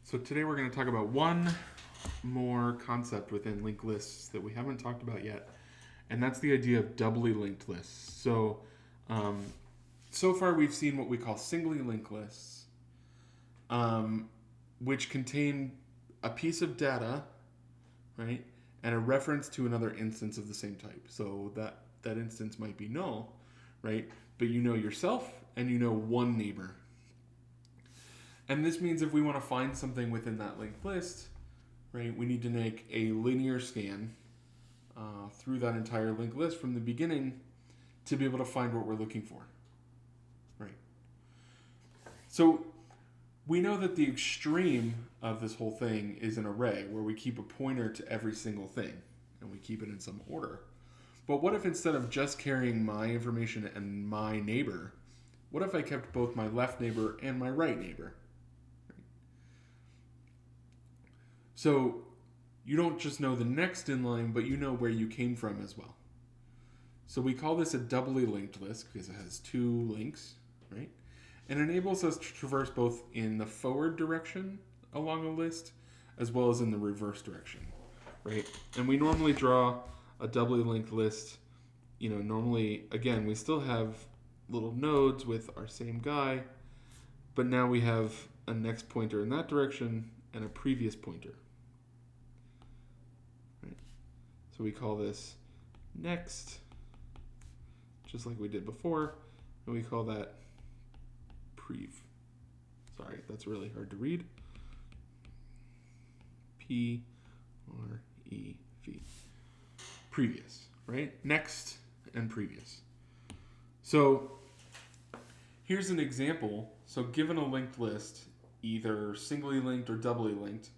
So today we're going to talk about one more concept within linked lists that we haven't talked about yet, and that's the idea of doubly linked lists. So far we've seen what we call singly linked lists, which contain a piece of data, right, and a reference to another instance of the same type. So that instance might be null, right, but you know yourself and you know one neighbor. And this means if we want to find something within that linked list, right, we need to make a linear scan through that entire linked list from the beginning to be able to find what we're looking for, right? So we know that the extreme of this whole thing is an array where we keep a pointer to every single thing and we keep it in some order. But what if instead of just carrying my information and my neighbor, what if I kept both my left neighbor and my right neighbor? So you don't just know the next in line, but you know where you came from as well. So we call this a doubly linked list because it has two links, right? And enables us to traverse both in the forward direction along a list as well as in the reverse direction, right? And we normally draw a doubly linked list. Normally, again, we still have little nodes with our same guy, but now we have a next pointer in that direction and a previous pointer. Right? So we call this next, just like we did before, and we call that prev. Sorry, that's really hard to read. P-R-E-V. Previous, right? Next and previous. So here's an example. So given a linked list, either singly linked or doubly linked,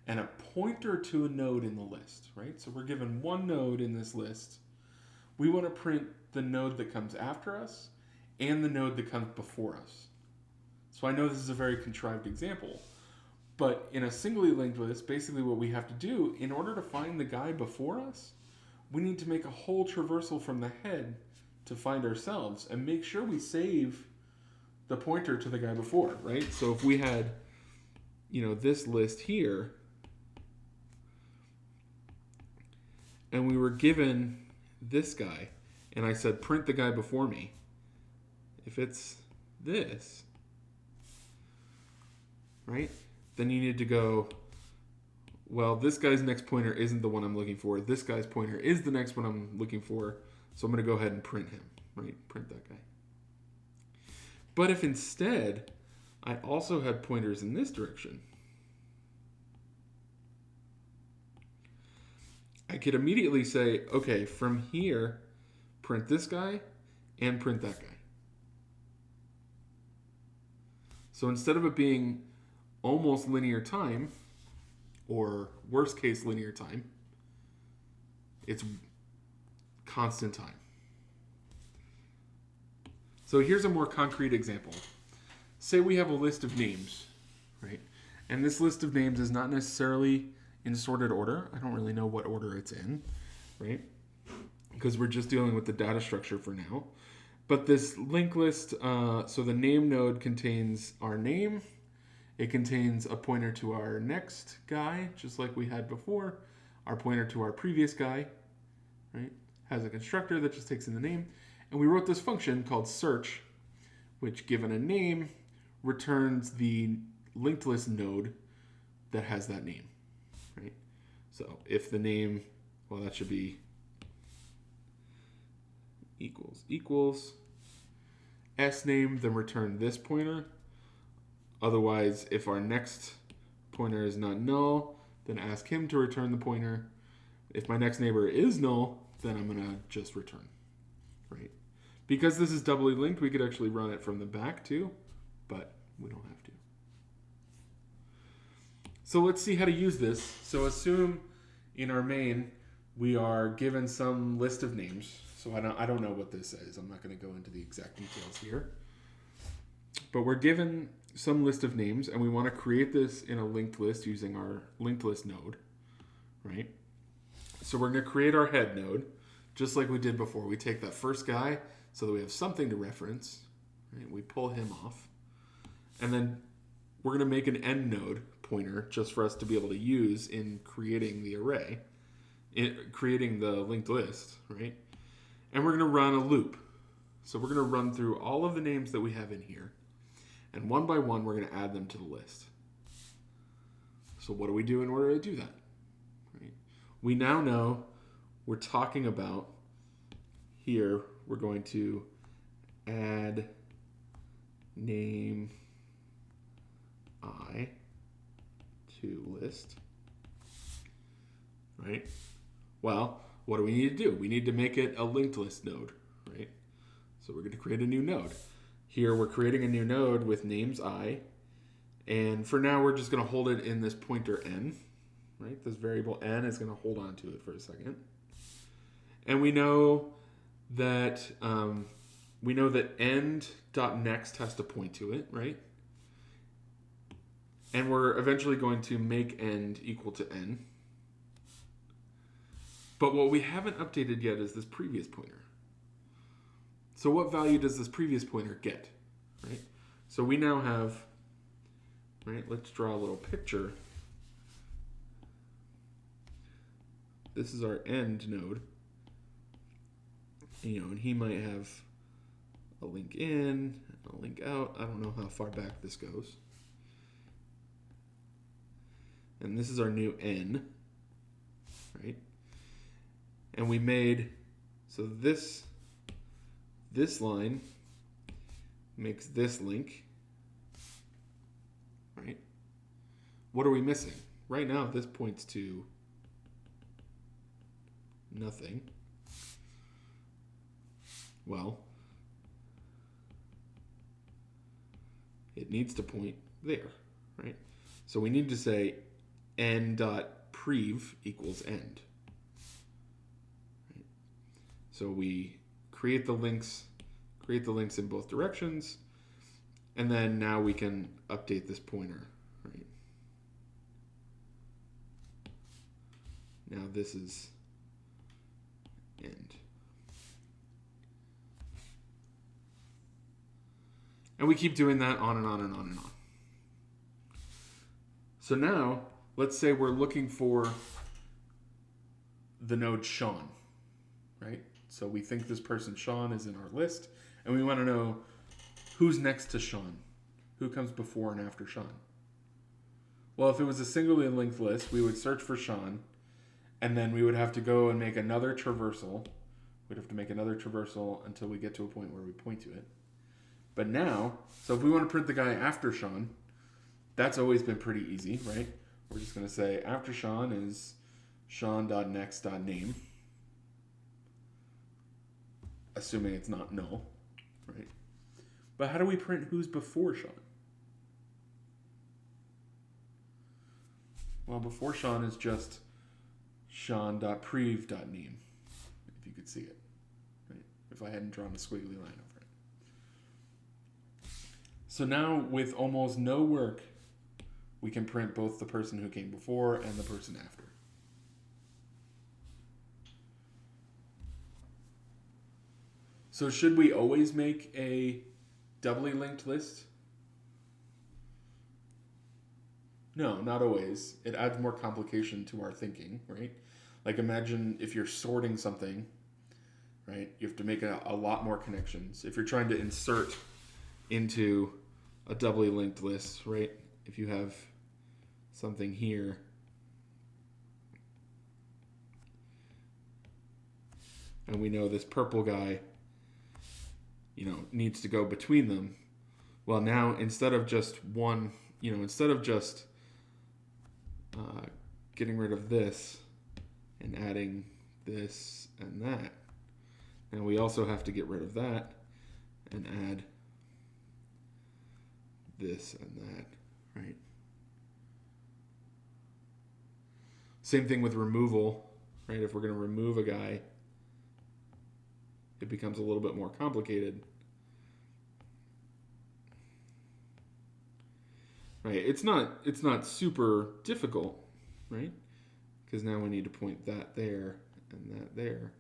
and a pointer to a node in the list, right? So we're given one node in this list. We want to print the node that comes after us and the node that comes before us. So I know this is a very contrived example, but in a singly linked list, basically what we have to do, in order to find the guy before us, we need to make a whole traversal from the head to find ourselves and make sure we save the pointer to the guy before, right? So if we had, this list here, and we were given this guy, and I said, print the guy before me, if it's this, right, then you need to go, well, this guy's next pointer isn't the one I'm looking for. This guy's pointer is the next one I'm looking for, so I'm going to go ahead and print him, right? Print that guy. But if instead I also had pointers in this direction, I could immediately say, okay, from here, print this guy and print that guy. So instead of it being almost linear time, or worst case linear time, it's constant time. So here's a more concrete example. Say we have a list of names, right? And this list of names is not necessarily in sorted order. I don't really know what order it's in, right? Because we're just dealing with the data structure for now. But this linked list, so the name node contains our name. It contains a pointer to our next guy, just like we had before. Our pointer to our previous guy, right? Has a constructor that just takes in the name. And we wrote this function called search, which given a name, returns the linked list node that has that name, right? So if the name, well, that should be equals s name, then return this pointer. Otherwise, if our next pointer is not null, then ask him to return the pointer. If my next neighbor is null, then I'm going to just return, right? Because this is doubly linked, we could actually run it from the back too, but we don't have to. So let's see how to use this. So assume in our main, we are given some list of names. So I don't know what this is. I'm not going to go into the exact details here. But we're given some list of names, and we want to create this in a linked list using our linked list node, right? So we're going to create our head node, just like we did before. We take that first guy so that we have something to reference, right? We pull him off. And then we're going to make an end node pointer just for us to be able to use in creating the array, in creating the linked list, right? And we're going to run a loop. So we're going to run through all of the names that we have in here. And one by one, we're going to add them to the list. So what do we do in order to do that? Right? We now know we're talking about here, we're going to add name I to list. Right? Well, what do we need to do? We need to make it a linked list node, right? So we're going to create a new node. Here we're creating a new node with names I, and for now we're just going to hold it in this pointer n, right? This variable n is going to hold on to it for a second. And we know that end.next has to point to it, right? And we're eventually going to make end equal to n. But what we haven't updated yet is this previous pointer. So what value does this previous pointer get, right? So we now have, right, let's draw a little picture. This is our end node. And he might have a link in, a link out. I don't know how far back this goes. And this is our new n, right? And we made, so this line makes this link, right? What are we missing? Right now, this points to nothing. Well, it needs to point there, right? So we need to say n.prev equals end. Right? So we create the links in both directions, and then now we can update this pointer, right? Now this is end. And we keep doing that on and on and on and on. So now, let's say we're looking for the node Sean, right? So we think this person Sean is in our list, and we want to know who's next to Sean, who comes before and after Sean. Well, if it was a singly linked list, we would search for Sean, and then we would have to go and make another traversal. We'd have to make another traversal until we get to a point where we point to it. But now, so if we want to print the guy after Sean, that's always been pretty easy, right? We're just going to say after Sean is Sean.next.name, assuming it's not null, right? But how do we print who's before Sean? Well, before Sean is just Sean.prev.name, if you could see it, right? If I hadn't drawn a squiggly line over it. So now, with almost no work, we can print both the person who came before and the person after. So should we always make a doubly linked list? No, not always. It adds more complication to our thinking, right? Like imagine if you're sorting something, right? You have to make a lot more connections. If you're trying to insert into a doubly linked list, right? If you have something here, and we know this purple guy, needs to go between them. Well, now instead of just getting rid of this and adding this and that, now we also have to get rid of that and add this and that, right? Same thing with removal, right? If we're going to remove a guy, it becomes a little bit more complicated. Right? It's not super difficult, right? Because now we need to point that there and that there.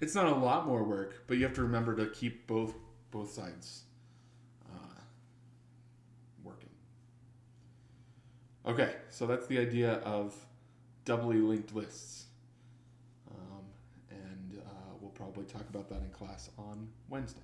It's not a lot more work, but you have to remember to keep both both sides working. Okay, so that's the idea of doubly linked lists. And we'll probably talk about that in class on Wednesday.